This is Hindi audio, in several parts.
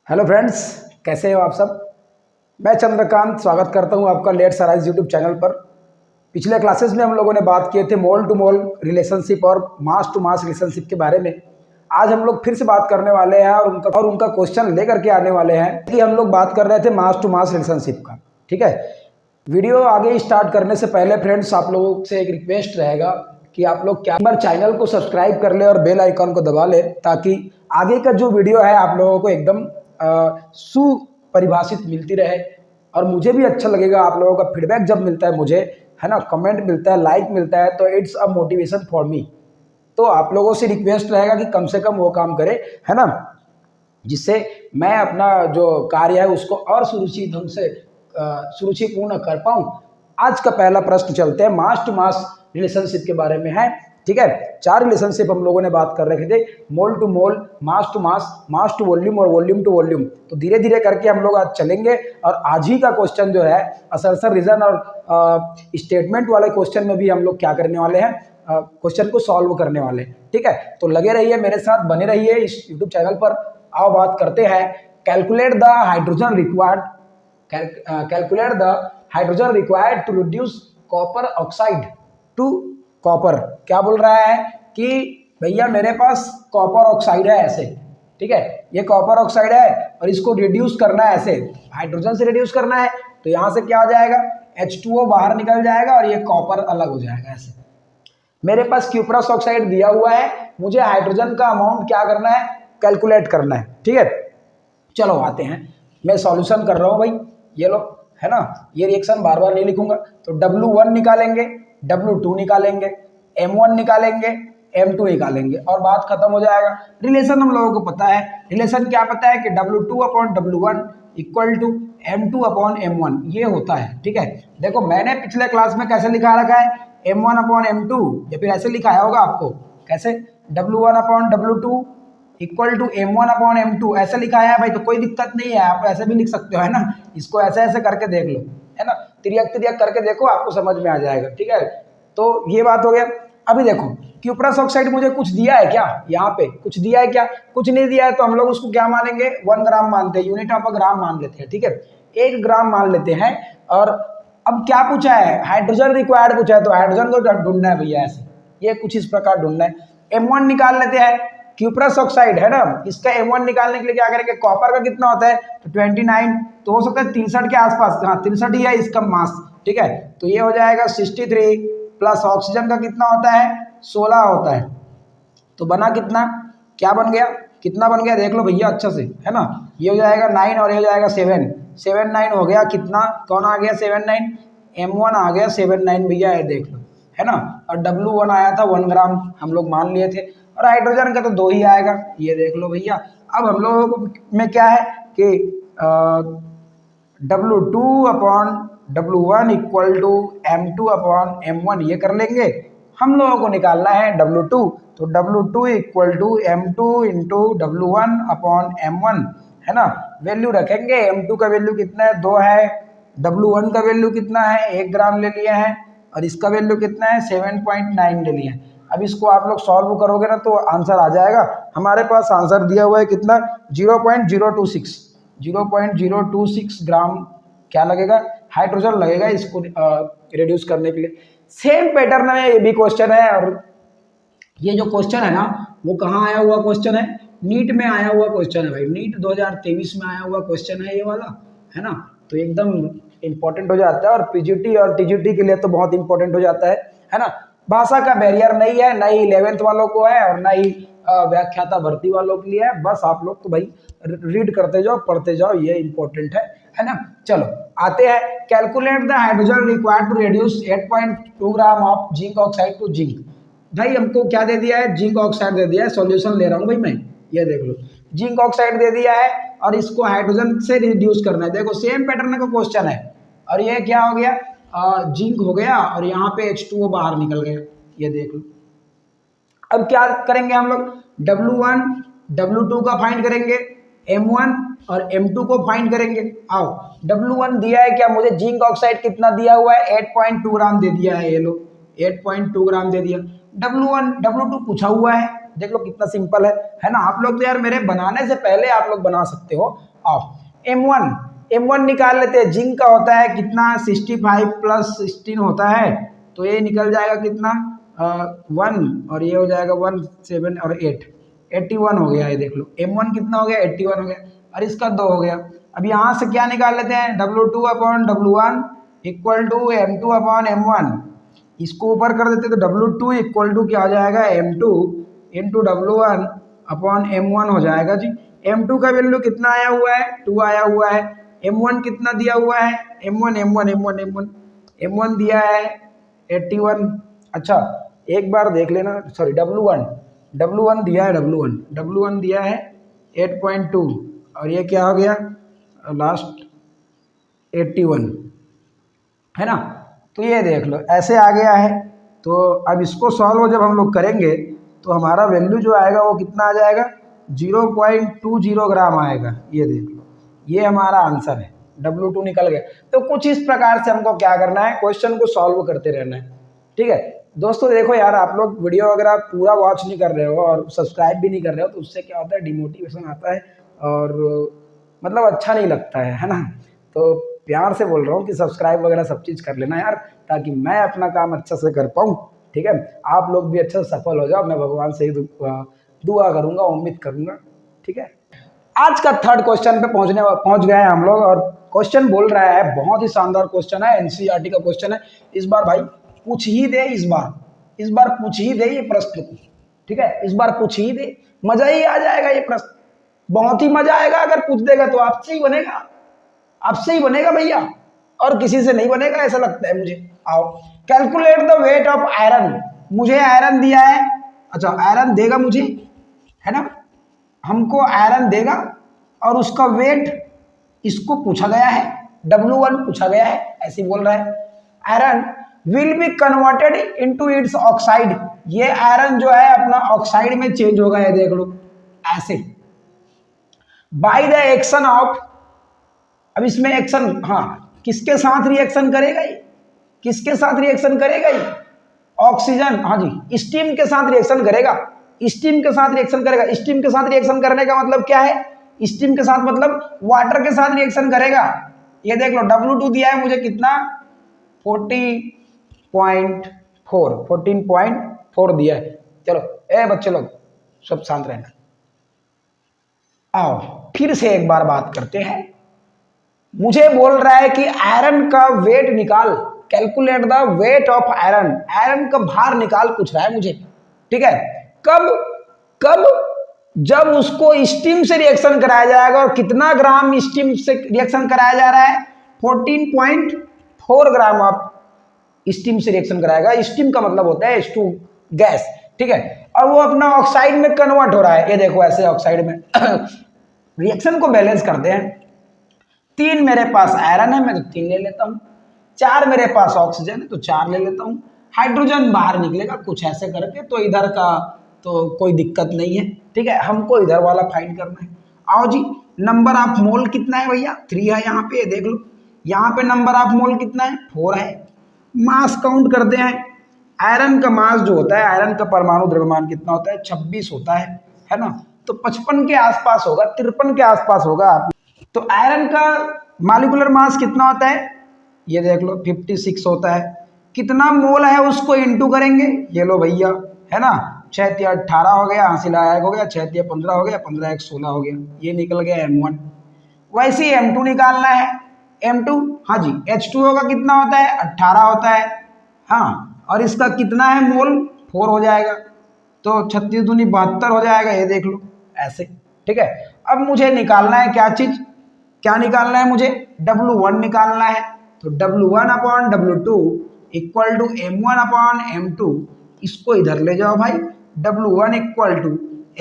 हेलो फ्रेंड्स, कैसे हो आप सब। मैं चंद्रकांत स्वागत करता हूं आपका लेट्स अराइज यूट्यूब चैनल पर। पिछले क्लासेस में हम लोगों ने बात किए थे मोल टू मोल रिलेशनशिप और मास टू मास रिलेशनशिप के बारे में। आज हम लोग फिर से बात करने वाले हैं और उनका क्वेश्चन लेकर के आने वाले हैं कि हम लोग बात कर रहे थे मास टू मास रिलेशनशिप का। ठीक है, वीडियो आगे स्टार्ट करने से पहले फ्रेंड्स आप लोगों से एक रिक्वेस्ट रहेगा कि आप लोग क्या बार चैनल को सब्सक्राइब कर ले और बेल आइकन को दबा ले, ताकि आगे का जो वीडियो है आप लोगों को एकदम सुपरिभाषित मिलती रहे। और मुझे भी अच्छा लगेगा आप लोगों का फीडबैक जब मिलता है मुझे, है ना, कमेंट मिलता है, लाइक मिलता है, तो it's a motivation for me. तो आप लोगों से रिक्वेस्ट रहेगा कि कम से कम वो काम करे, है ना, जिससे मैं अपना जो कार्य है उसको और सुरुचि ढंग से सुरुचिपूर्ण कर पाऊँ। आज का पहला प्रश्न चलते हैं, मास टू मास रिलेशनशिप के बारे में है। ठीक है, 4 रिलेशनशिप हम लोगों ने बात कर रखे थे, mole to mole, mass to mass, mass to volume और वॉल्यूम टू वॉल्यूम। तो धीरे धीरे करके हम लोग आज चलेंगे और आज ही का क्वेश्चन जो है असर्शन रीजन और स्टेटमेंट वाले क्वेश्चन में भी हम लोग क्या करने वाले हैं, क्वेश्चन को सॉल्व करने वाले। ठीक है, तो लगे रहिए मेरे साथ, बने रहिए इस यूट्यूब चैनल पर। आओ बात करते हैं, calculate the hydrogen required calculate the hydrogen required to reduce copper oxide to copper। क्या बोल रहा है कि भैया मेरे पास कॉपर ऑक्साइड है ऐसे, ठीक है, ये कॉपर ऑक्साइड है और इसको रिड्यूस करना है ऐसे, हाइड्रोजन से रिड्यूस करना है। तो यहां से क्या हो जाएगा, H2O बाहर निकल जाएगा और ये कॉपर अलग हो जाएगा ऐसे। मेरे पास क्यूप्रस ऑक्साइड दिया हुआ है, मुझे हाइड्रोजन का अमाउंट क्या करना है, कैलकुलेट करना है। ठीक है, चलो आते हैं, मैं सॉल्यूशन कर रहा हूं भाई, ये लो, है ना, ये रिएक्शन बार बार नहीं लिखूंगा। तो W1 निकालेंगे, W2 निकालेंगे, M1 निकालेंगे, M2 निकालेंगे और बात खत्म हो जाएगा। रिलेशन हम लोगों को पता है, रिलेशन क्या पता है कि W2 upon W1 equal to M2 upon M1 ये होता है। ठीक है, देखो मैंने पिछले क्लास में कैसे लिखा रखा है, M1 अपॉन M2, या फिर ऐसे लिखाया होगा आपको, कैसे, W1 upon W2 equal to M1 upon M2 ऐसे लिखा है भाई। तो कोई दिक्कत नहीं है, आप ऐसे भी लिख सकते हो, है ना, इसको ऐसे ऐसे करके देख लो, है ना, तिर्यक तिर्यक करके देखो, आपको समझ में आ जाएगा। ठीक है, तो ये बात हो गया। अभी देखो, क्यूप्रस ऑक्साइड मुझे कुछ दिया है क्या, यहाँ पे कुछ दिया है क्या, कुछ नहीं दिया है, तो हम लोग उसको क्या मानेंगे, 1 ग्राम मानते हैं, यूनिट ऑफ अ ग्राम मान लेते हैं। ठीक है, 1 ग्राम मान लेते हैं। और अब क्या पूछा है, हाइड्रोजन रिक्वायर्ड पूछा है, तो हाइड्रोजन को ढूंढना है भैया ऐसे, ये कुछ इस प्रकार ढूंढना है। M1 निकाल लेते हैं, क्यूप्रस ऑक्साइड है ना, इसका M1 निकालने के लिए क्या करेंगे, कॉपर का कितना होता है, तो 29, तो हो सकता है 63 के आसपास, हाँ 63 ही है इसका मास। ठीक है, तो ये हो जाएगा 63 प्लस ऑक्सीजन का कितना होता है, 16 होता है। तो बना कितना, क्या बन गया, कितना बन गया देख लो भैया अच्छा से, है ना, ये हो जाएगा 9 और ये हो जाएगा 7, 7 9 हो गया, कितना कौन आ गया 7 9, M1 आ गया 7 9 भैया, ये देख लो, है ना। और W1 आया था 1 ग्राम, हम लोग मान लिए थे, और हाइड्रोजन का तो 2 ही आएगा, ये देख लो भैया। अब हम लोगों को में क्या है कि W2 upon W1 equal to M2 upon M1 ये कर लेंगे। हम लोगों को निकालना है W2, तो W2 equal to M2 into W1 upon M1, है ना, वैल्यू रखेंगे। M2 का वैल्यू कितना है, 2 है, W1 का वैल्यू कितना है, 1 ग्राम ले लिया है, और इसका वैल्यू कितना है, 7.9 ले लिया है। अब इसको आप लोग सॉल्व करोगे ना तो आंसर आ जाएगा। हमारे पास आंसर दिया हुआ है कितना, 0.026, 0.026 ग्राम क्या लगेगा, हाइड्रोजन लगेगा इसको रिड्यूस करने के लिए। सेम पैटर्न में ये भी क्वेश्चन है, और ये जो क्वेश्चन है ना वो कहाँ आया हुआ क्वेश्चन है, नीट में आया हुआ क्वेश्चन है भाई, नीट 2023 में आया हुआ क्वेश्चन है ये वाला, है ना। तो एकदम इंपॉर्टेंट हो जाता है, और पीजीटी और टीजीटी के लिए तो बहुत इंपॉर्टेंट हो जाता है ना। भाषा का बैरियर नहीं है, ना ही 11th वालों को है और ना ही व्याख्याता भर्ती वालों के लिए है। बस आप लोग तो भाई रीड करते जाओ, पढ़ते जाओ, ये इंपॉर्टेंट है ना। चलो आते हैं, calculate the hydrogen required to reduce 8.2 gram of zinc oxide to zinc. भाई हमको क्या दे दिया है, जिंक ऑक्साइड दे दिया है, सॉल्यूशन ले रहा हूँ भाई मैं, ये देख लो, जिंक ऑक्साइड दे दिया है और इसको हाइड्रोजन से रिड्यूस करना है। देखो सेम पैटर्न का क्वेश्चन है, और ये क्या हो गया, जिंक हो गया और यहाँ पे H2O बाहर निकल गया, ये देख लो। अब क्या करेंगे हम लोग, W1 W2 का फाइंड करेंगे, M1 और M2 को फाइंड करेंगे। आओ, W1 दिया है क्या मुझे, जिंक ऑक्साइड कितना दिया हुआ है, 8.2 ग्राम दे दिया है, ये लो 8.2 ग्राम दे दिया। W1 W2 पूछा हुआ है, देख लो कितना सिंपल है ना। आप लोग तो यार मेरे बनाने से पहले आप लोग बना सकते हो। आओ M1 निकाल लेते हैं। जिंक का होता है कितना, 65 प्लस 16 होता है, तो ये निकल जाएगा कितना 1, और ये हो जाएगा 1 7 और 8, 81 हो गया। ये देख लो M1 कितना हो गया, 81 हो गया, और इसका 2 हो गया। अब यहाँ से क्या निकाल लेते हैं, W2 upon W1 equal to M2 upon M1। इसको ऊपर कर देते तो W2 इक्वल टू क्या हो जाएगा, M2 into W1 upon M1 हो जाएगा जी। M2 का वैल्यू कितना आया हुआ है, 2 आया हुआ है। M1 कितना दिया हुआ है, M1 दिया है 81। अच्छा एक बार देख लेना, सॉरी W1 दिया है, W1 दिया है 8.2, और ये क्या हो गया लास्ट 81, है ना। तो ये देख लो ऐसे आ गया है। तो अब इसको सॉल्व जब हम लोग करेंगे तो हमारा वैल्यू जो आएगा वो कितना आ जाएगा, 0.20 ग्राम आएगा। ये देख लो ये हमारा आंसर है, W2 निकल गया। तो कुछ इस प्रकार से हमको क्या करना है, क्वेश्चन को सॉल्व करते रहना है। ठीक है दोस्तों, देखो यार आप लोग वीडियो अगर पूरा वॉच नहीं कर रहे हो और सब्सक्राइब भी नहीं कर रहे हो तो उससे क्या होता है, डिमोटिवेशन आता है और मतलब अच्छा नहीं लगता है ना। तो प्यार से बोल रहा हूँ कि सब्सक्राइब वगैरह सब चीज़ कर लेना यार, ताकि मैं अपना काम अच्छे से कर पाऊँ। ठीक है, आप लोग भी अच्छे से सफल हो जाओ, मैं भगवान से ही दुआ करूँगा, उम्मीद करूँगा। ठीक है, आज का थर्ड क्वेश्चन पे पहुंच गए हैं हम लोग, और क्वेश्चन बोल रहा है, बहुत ही शानदार क्वेश्चन है, एनसीईआरटी का क्वेश्चन है। इस बार भाई पूछ ही दे, इस बार पूछ ही दे ये प्रश्न को। ठीक है, इस बार पूछ ही दे, मजा ही आ जाएगा ये प्रश्न, बहुत ही मजा आएगा। अगर पूछ देगा तो आपसे ही बनेगा, आपसे ही बनेगा भैया, और किसी से नहीं बनेगा ऐसा लगता है मुझे। आओ, calculate the weight of iron. मुझे आयरन दिया है, अच्छा आयरन देगा मुझे, है ना, हमको आयरन देगा और उसका वेट इसको पूछा गया है, W1 पूछा गया है, ऐसे बोल रहा है। Iron will be converted into its oxide. ये आयरन जो है अपना ऑक्साइड में चेंज होगा, ये देख लो ऐसे, बाय द एक्शन ऑफ। अब इसमें एक्शन, हाँ किसके साथ रिएक्शन करेगा ये, किसके साथ रिएक्शन करेगा ये, ऑक्सीजन, हाँ जी स्टीम के साथ रिएक्शन करेगा, स्टीम के साथ रिएक्शन करेगा। स्टीम के साथ रिएक्शन करने का मतलब क्या है, स्टीम के साथ मतलब वाटर के साथ रिएक्शन करेगा। ये देख लो W2 दिया है मुझे कितना, 14.4 दिया है। चलो ए बच्चे लोग सब शांत रहना। आओ फिर से एक बार बात करते हैं। मुझे बोल रहा है कि आयरन का वेट निकाल, calculate the weight of iron. Iron का भार निकाल पूछ रहा है मुझे। ठीक है, कब जब उसको स्टीम से रिएक्शन कराया जाएगा, और कितना ग्राम स्टीम से रिएक्शन कराया जा रहा है, 14.4 ग्राम ऑफ स्टीम से रिएक्शन कराएगा। स्टीम का मतलब होता है H2 गैस। ठीक है, और वो अपना ऑक्साइड में कन्वर्ट हो रहा है, ये देखो ऐसे ऑक्साइड में। रिएक्शन को बैलेंस करते हैं। 3 मेरे पास आयरन है, मैं तो 3 ले लेता हूँ। 4 मेरे पास ऑक्सीजन है तो 4 ले लेता हूँ। हाइड्रोजन बाहर निकलेगा कुछ ऐसे करके, तो इधर का तो कोई दिक्कत नहीं है। ठीक है, हमको इधर वाला फाइंड करना है। आओ जी, नंबर ऑफ मोल कितना है भैया, 3 है यहाँ पे, देख लो यहाँ पे नंबर ऑफ मोल कितना है, 4 है। मास काउंट करते हैं। आयरन का मास जो होता है, आयरन का परमाणु द्रव्यमान कितना होता है, 26 होता है ना। तो 55 के आसपास होगा, 53 के आसपास होगा। तो आयरन का मॉलिक्यूलर मास कितना होता है, ये देख लो 56 होता है। कितना मोल है उसको इंटू करेंगे, ये लो भैया, है ना, 6 × 18 हो गया, हासिल 1 हो गया, 6 × 15 हो गया, 15 × 16 हो गया, ये निकल गया M1। वैसे ही M2 निकालना है। M2 हाँ जी, H2 होगा, कितना होता है 18 होता है, हाँ, और इसका कितना है मोल, 4 हो जाएगा, तो 36 दूनी 72 हो जाएगा, ये देख लो ऐसे। ठीक है, अब मुझे निकालना है क्या चीज, क्या निकालना है मुझे, W1 निकालना है। तो W1 upon W2 equal to M1 upon M2, इसको इधर ले जाओ भाई, W1 equal to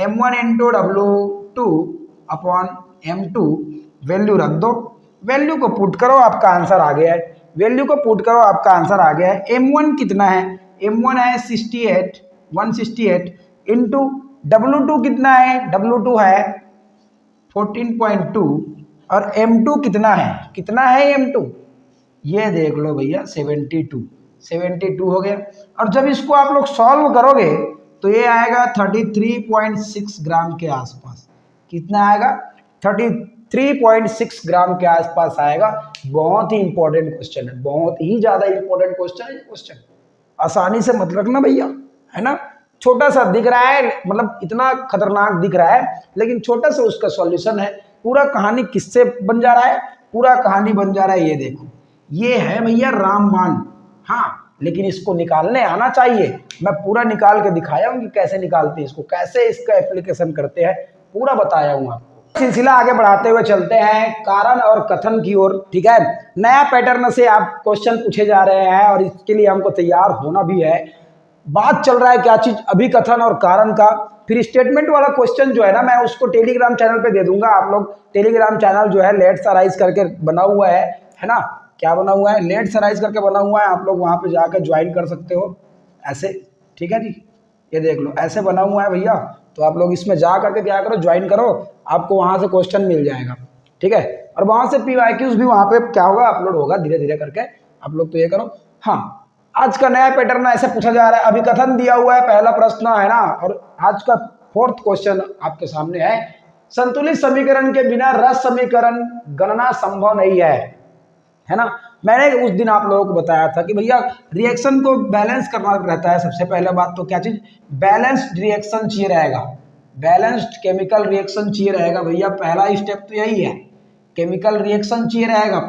M1 into W2 upon M2, value रख दो, वैल्यू को पुट करो, आपका आंसर आ गया है। वैल्यू को पुट करो, आपका आंसर आ गया है। M1 कितना है, M1 है 68, 168 इंटू W2 कितना है, W2 है 14.2, और M2 कितना है M2, ये देख लो भैया 72 हो गया। और जब इसको आप लोग सॉल्व करोगे तो ये आएगा 33.6 ग्राम के आसपास। कितना आएगा? 33.6 ग्राम के आसपास आएगा। बहुत ही इंपॉर्टेंट क्वेश्चन है, बहुत ही ज्यादा इंपॉर्टेंट क्वेश्चन है। क्वेश्चन आसानी से मत रखना भैया, है ना। छोटा सा दिख रहा है, मतलब इतना खतरनाक दिख रहा है, लेकिन छोटा सा उसका सॉल्यूशन है। पूरा कहानी किससे बन जा रहा है? पूरा कहानी बन जा रहा है, ये देखो, ये है भैया रामबाण। हाँ, लेकिन इसको निकालने आना चाहिए। मैं पूरा निकाल के दिखाया हूँ कि कैसे निकालते हैं इसको, कैसे इसका एप्लीकेशन करते हैं, पूरा बताया हूँ आपको। सिलसिला आगे बढ़ाते हुए चलते हैं कारण और कथन की ओर। ठीक है, नया पैटर्न से आप क्वेश्चन पूछे जा रहे हैं और इसके लिए हमको तैयार होना भी है। बात चल रहा है क्या चीज? अभिकथन और कारण का। फिर स्टेटमेंट वाला क्वेश्चन जो है ना, मैं उसको टेलीग्राम चैनल पे दे दूंगा। आप लोग टेलीग्राम चैनल जो है लेट्स अराइज करके बना हुआ है ना। क्या बना हुआ है? लेट्स अराइज करके बना हुआ है। आप लोग वहां पे जाकर ज्वाइन कर सकते हो ऐसे। ठीक है जी, ये देख लो, ऐसे बना हुआ है भैया। तो आप लोग इसमें जा करके क्या करो, ज्वाइन करो, आपको वहां से क्वेश्चन मिल जाएगा। ठीक है, और वहां से PYQs भी वहां पे क्या होगा, अपलोड होगा धीरे धीरे करके। आप लोग तो ये करो। हाँ, आज का नया पैटर्न ऐसे पूछा जा रहा है। अभिकथन दिया हुआ है, पहला प्रश्न है ना, और आज का 4th क्वेश्चन आपके सामने है। संतुलित समीकरण के बिना रस समीकरण गणना संभव नहीं है ना। मैंने उस दिन आप लोगों को बताया था कि भैया रिएक्शन को बैलेंस करना रहता है। सबसे पहले बात तो क्या चीज? बैलेंस्ड रिएक्शन चाहिए रहेगा, बैलेंस्ड केमिकल रिएक्शन चाहिए रहेगा भैया। पहला स्टेप तो यही है, केमिकल रिएक्शन चाहिए रहेगा।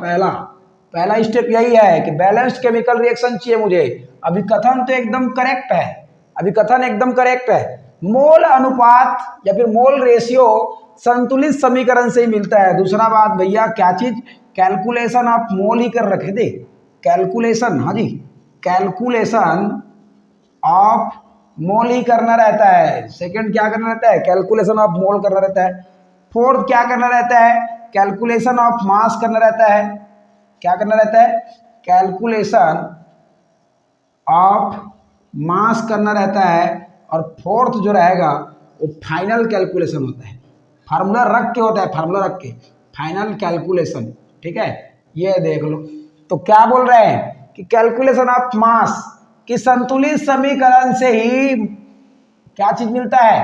पहला स्टेप यही है कि बैलेंस्ड केमिकल रिएक्शन चाहिए मुझे। अभिकथन तो एकदम करेक्ट है, अभिकथन एकदम करेक्ट है। मोल अनुपात या फिर मोल रेशियो संतुलित समीकरण से ही मिलता है। दूसरा बात भैया क्या चीज? कैलकुलेशन ऑफ मोल ही कर रखे थे, कैलकुलेशन। हाँ जी, कैलकुलेशन ऑफ मोल ही करना रहता है। सेकंड क्या करना रहता है? कैलकुलेशन ऑफ मोल करना रहता है। फोर्थ क्या करना रहता है? कैलकुलेशन ऑफ मास करना रहता है। क्या करना रहता है? कैलकुलेशन ऑफ मास करना रहता है। और फोर्थ जो रहेगा वो फाइनल कैलकुलेशन होता है, फार्मूला रख के होता है, फार्मूला रख के फाइनल कैलकुलेशन। ठीक है, ये देख लो। तो क्या बोल रहे हैं कि कैलकुलेशन ऑफ मास कि संतुलित समीकरण से ही क्या चीज मिलता है?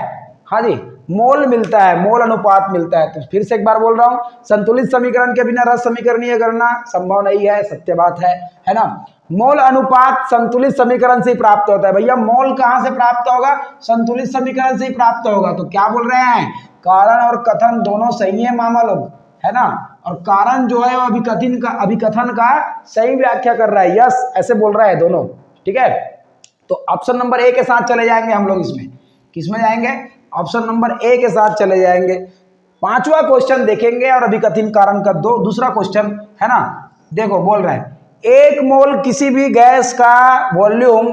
हाँ जी, मोल मिलता है, मोल अनुपात मिलता है। तो फिर से एक बार बोल रहा हूं, संतुलित समीकरण के बिना रस समीकरणीय गणना संभव नहीं है, सत्य बात है ना। मोल अनुपात संतुलित समीकरण से ही प्राप्त होता है। भैया मोल कहां से प्राप्त होगा? संतुलित समीकरण से ही प्राप्त होगा। तो क्या बोल रहे हैं? कारण और कथन दोनों सही है मामा लोग, है ना। और कारण जो है वो अभिकथन का सही व्याख्या कर रहा है। यस, ऐसे बोल रहा है दोनों। ठीक है, तो ऑप्शन नंबर ए के साथ चले जाएंगे हम लोग। इसमें किसमें जाएंगे? ऑप्शन नंबर ए के साथ चले जाएंगे। 5वां क्वेश्चन देखेंगे और अभिकथन कारण का दूसरा क्वेश्चन है ना। देखो बोल रहा है, 1 मोल किसी भी गैस का वॉल्यूम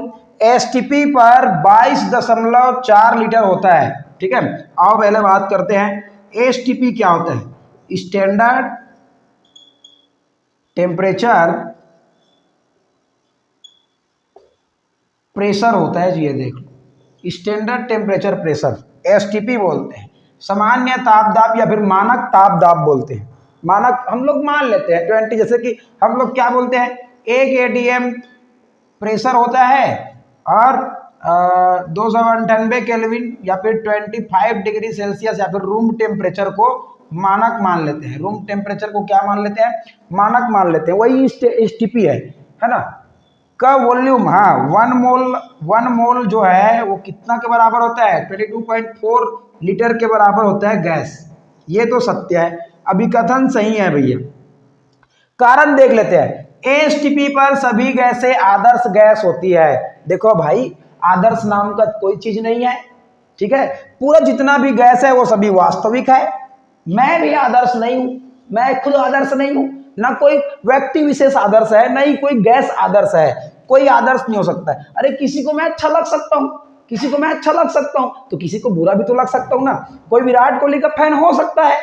STP पर 22.4 लीटर होता है। ठीक है, आओ पहले बात करते हैं STP क्या होता है। स्टैंडर्ड टेम्परेचर प्रेशर होता है जी, ये देख लो, स्टैंडर्ड टेम्परेचर प्रेशर STP बोलते हैं। सामान्य ताप दाब या फिर मानक ताप दाब बोलते हैं। मानक हम लोग मान लेते हैं 20, जैसे कि हम लोग क्या बोलते हैं, 1 ATM प्रेशर होता है और 298 केल्विन या फिर 25 डिग्री सेल्सियस या फिर रूम टेम्परेचर को मानक मान लेते हैं। रूम टेम्परेचर को क्या मान लेते हैं? मानक मान लेते हैं। वही STP है ना। का वॉल्यूम, हाँ, 1 मोल जो है वो कितना के बराबर होता है? 22.4 लीटर के बराबर होता है गैस। ये तो सत्य है, अभिकथन सही है भैया। कारण देख लेते हैं। STP पर सभी गैसें आदर्श गैस होती है। देखो भाई, आदर्श नाम का कोई चीज नहीं है। ठीक है, पूरा जितना भी गैस है वो सभी वास्तविक है। मैं भी आदर्श नहीं हूं, मैं खुद आदर्श नहीं हूं, ना कोई व्यक्ति विशेष आदर्श है, ना ही कोई गैस आदर्श है। कोई आदर्श नहीं हो सकता है। अरे किसी को मैं अच्छा लग सकता हूं, किसी को मैं अच्छा लग सकता हूं, तो किसी को बुरा भी तो लग सकता हूं ना। कोई विराट कोहली का फैन हो सकता है,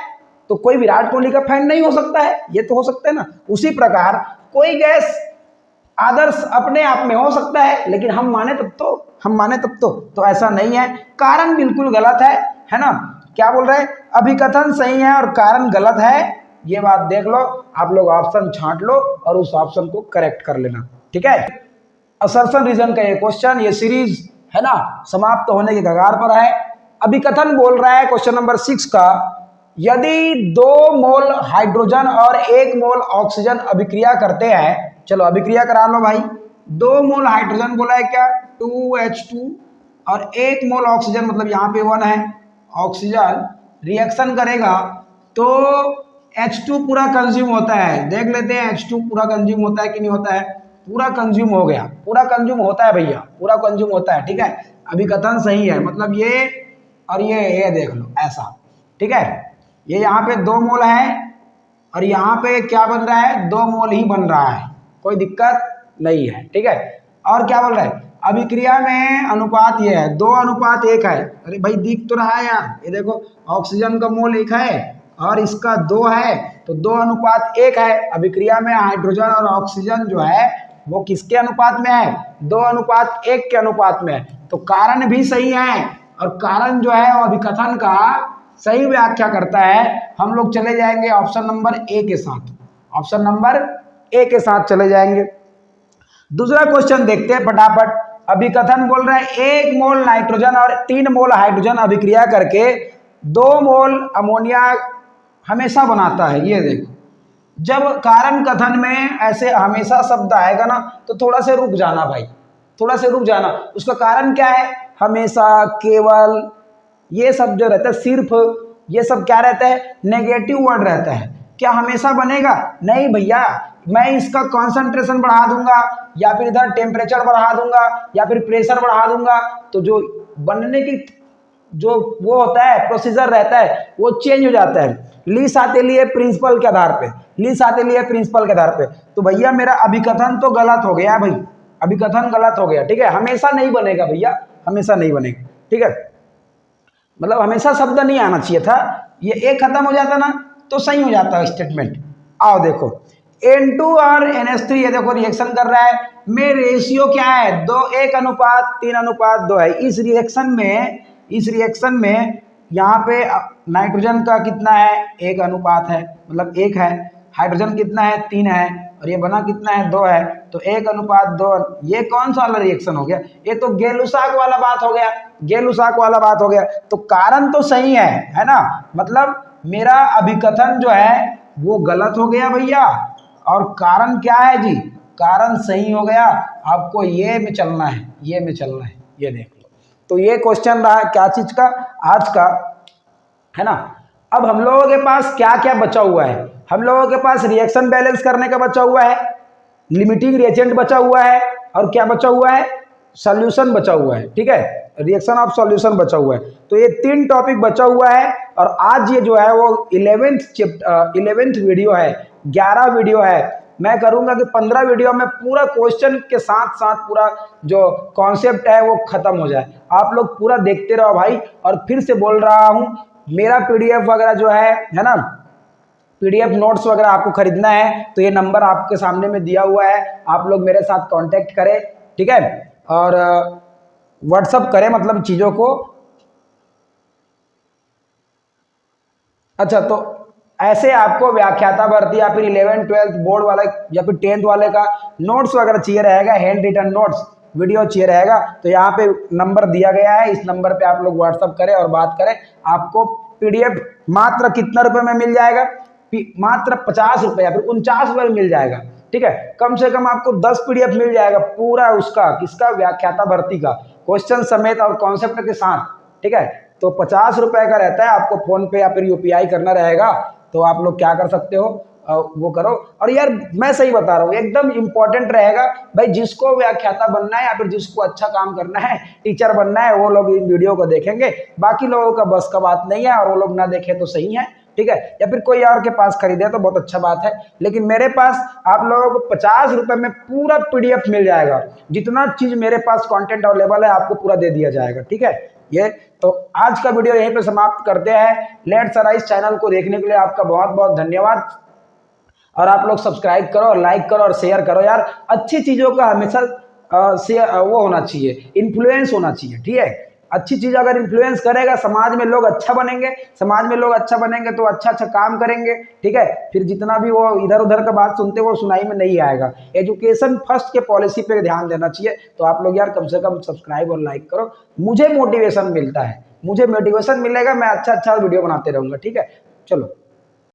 तो कोई विराट कोहली का फैन नहीं हो सकता है, ये तो हो सकता है ना। उसी प्रकार कोई गैस आदर्श अपने आप में हो सकता है, लेकिन हम माने तब तो ऐसा नहीं है। कारण बिल्कुल गलत है ना। क्या बोल रहे हैं? अभिकथन सही है और कारण गलत है। ये बात देख लो, आप लोग ऑप्शन छांट लो और उस ऑप्शन को करेक्ट कर लेना। ठीक है, असर्शन रीजन का ये क्वेश्चन, ये सीरीज है ना, समाप्त होने के कगार पर है। अभिकथन बोल रहा है क्वेश्चन नंबर 6 का, यदि 2 मोल हाइड्रोजन और 1 मोल ऑक्सीजन अभिक्रिया करते हैं, चलो अभिक्रिया करा लो भाई। 2 मोल हाइड्रोजन बोला है क्या, 2H2, और 1 मोल ऑक्सीजन मतलब यहाँ पे 1 है, ऑक्सीजन रिएक्शन करेगा तो H2 पूरा कंज्यूम होता है। देख लेते हैं H2 पूरा कंज्यूम होता है कि नहीं होता है। पूरा कंज्यूम हो गया, पूरा कंज्यूम होता है भैया, पूरा कंज्यूम होता है, ठीक है। अभिकथन सही है, मतलब ये और ये देख लो ऐसा, ठीक है। ये यहाँ पे 2 मोल है और यहाँ पे क्या बन रहा है, 2 मोल ही बन रहा है, कोई दिक्कत नहीं है, ठीक है। और क्या बोल रहा है, अभिक्रिया में अनुपात ये है 2:1 है। अरे भाई दिख तो रहा है यार, ये देखो ऑक्सीजन का मोल 1 है और इसका 2 है, तो 2:1 है। अभिक्रिया में हाइड्रोजन और ऑक्सीजन जो है वो किसके अनुपात में है, 2:1 के अनुपात में है। तो कारण भी सही है और कारण जो है वो अभिकथन का सही व्याख्या करता है। हम लोग चले जाएंगे ऑप्शन नंबर ए के साथ, ऑप्शन नंबर ए के साथ चले जाएंगे। दूसरा क्वेश्चन देखते हैं फटाफट। अभिकथन बोल रहा है 1 मोल नाइट्रोजन और 3 मोल हाइड्रोजन अभिक्रिया करके 2 मोल अमोनिया हमेशा बनाता है। ये देखो, जब कारण कथन में ऐसे हमेशा शब्द आएगा ना तो थोड़ा से रुक जाना भाई, थोड़ा से रुक जाना। उसका कारण क्या है, हमेशा, केवल, ये सब जो रहता है, सिर्फ, ये सब क्या रहता है, नेगेटिव वर्ड रहता है। क्या हमेशा बनेगा, नहीं भैया। मैं इसका कॉन्सेंट्रेशन बढ़ा दूंगा या फिर इधर टेम्परेचर बढ़ा दूंगा या फिर प्रेशर बढ़ा दूंगा तो जो बनने की जो वो होता है प्रोसीजर रहता है वो चेंज हो जाता है। लीस आते लिए प्रिंसिपल के आधार पे, लीस आते लिए प्रिंसिपल के आधार पे। तो भैया मेरा अभिकथन तो गलत हो गया भाई, अभिकथन गलत हो गया, ठीक है। हमेशा नहीं बनेगा भैया, हमेशा नहीं बनेगा, ठीक है। मतलब हमेशा शब्द नहीं आना चाहिए था, ये एक खत्म हो जाता ना तो सही हो जाता है स्टेटमेंट। आओ देखो, N2 और NH3 ये देखो रिएक्शन कर रहा है, में रेशियो क्या है, 2:1:3:2 है। इस रिएक्शन में यहाँ पे नाइट्रोजन का कितना है, 1 है, मतलब 1 है। हाइड्रोजन कितना है, 3 है, और ये बना कितना है, 2 है। तो 1:2। ये कौन सा वाला रिएक्शन हो गया, ये तो गेलुसाक वाला बात हो गया, गेलुसाक वाला बात हो गया। तो कारण तो सही है ना, मतलब मेरा अभिकथन जो है वो गलत हो गया भैया, और कारण क्या है जी, कारण सही हो गया। आपको ये में चलना है, ये में चलना है, ये देख लो। तो ये क्वेश्चन रहा क्या चीज का, आज का, है ना। अब हम लोगों के पास क्या क्या बचा हुआ है, हम लोगों के पास रिएक्शन बैलेंस करने का बचा हुआ है, लिमिटिंग रिएजेंट बचा हुआ है, और क्या बचा हुआ है, सॉल्यूशन बचा हुआ है, ठीक है, रिएक्शन ऑफ सॉल्यूशन बचा हुआ है। तो ये 3 टॉपिक बचा हुआ है। और आज ये जो है वो 11th वीडियो है, 11 वीडियो है। मैं करूंगा कि 15 वीडियो में पूरा क्वेश्चन के साथ साथ पूरा जो कॉन्सेप्ट है वो खत्म हो जाए। आप लोग पूरा देखते रहो भाई। और फिर से बोल रहा हूं, मेरा पीडीएफ वगैरह जो है ना, पीडीएफ नोट्स वगैरह आपको खरीदना है तो ये नंबर आपके सामने में दिया हुआ है, आप लोग मेरे साथ कांटेक्ट करें, ठीक है। और व्हाट्सअप करें, मतलब चीज़ों को। अच्छा, तो ऐसे आपको व्याख्याता भर्ती या फिर 11th 12th बोर्ड वाला या फिर 10th वाले का नोट्स वगैरह चाहिए रहेगा, हैंड रिटन नोट्स वीडियो चाहिए रहेगा, तो यहाँ पे नंबर दिया गया है, इस नंबर पे आप लोग व्हाट्सअप करें और बात करें। आपको पीडीएफ मात्र कितना रुपए में मिल जाएगा, मात्र 50 रुपये या फिर 49 रुपये में मिल जाएगा, ठीक है। कम से कम आपको 10 पीडीएफ मिल जाएगा पूरा, उसका किसका, व्याख्याता भर्ती का, क्वेश्चन समेत और कॉन्सेप्ट के साथ, ठीक है। तो 50 रुपए का रहता है, आपको फोन पे या फिर यूपीआई करना रहेगा। तो आप लोग क्या कर सकते हो, वो करो। और यार मैं सही बता रहा हूँ, एकदम इंपॉर्टेंट रहेगा भाई, जिसको व्याख्याता बनना है या फिर जिसको अच्छा काम करना है, टीचर बनना है, वो लोग इन वीडियो को देखेंगे। बाकी लोगों का बस का बात नहीं है, और वो लोग ना देखें तो सही है, ठीक है। या फिर कोई और के पास खरीदे तो बहुत अच्छा बात है, लेकिन मेरे पास आप लोगों को 50 रुपए में पूरा पीडीएफ मिल जाएगा। जितना चीज मेरे पास कंटेंट अवेलेबल है आपको पूरा दे दिया जाएगा, ठीक है। ये तो आज का वीडियो यहीं पे समाप्त करते हैं। लेट्स राइज चैनल को देखने के लिए आपका बहुत बहुत धन्यवाद। और आप लोग सब्सक्राइब करो, लाइक करो और शेयर करो यार। अच्छी चीजों का हमेशा शेयर वो होना चाहिए, इन्फ्लुएंस होना चाहिए, ठीक है। अच्छी चीज़ अगर इन्फ्लुएंस करेगा, समाज में लोग अच्छा बनेंगे, समाज में लोग अच्छा बनेंगे तो अच्छा अच्छा काम करेंगे, ठीक है। फिर जितना भी वो इधर उधर का बात सुनते वो सुनाई में नहीं आएगा। एजुकेशन फर्स्ट के पॉलिसी पे ध्यान देना चाहिए। तो आप लोग यार कम से कम सब्सक्राइब और लाइक करो, मुझे मोटिवेशन मिलता है, मुझे मोटिवेशन मिलेगा, मैं अच्छा अच्छा वीडियो बनाते रहूँगा, ठीक है। चलो।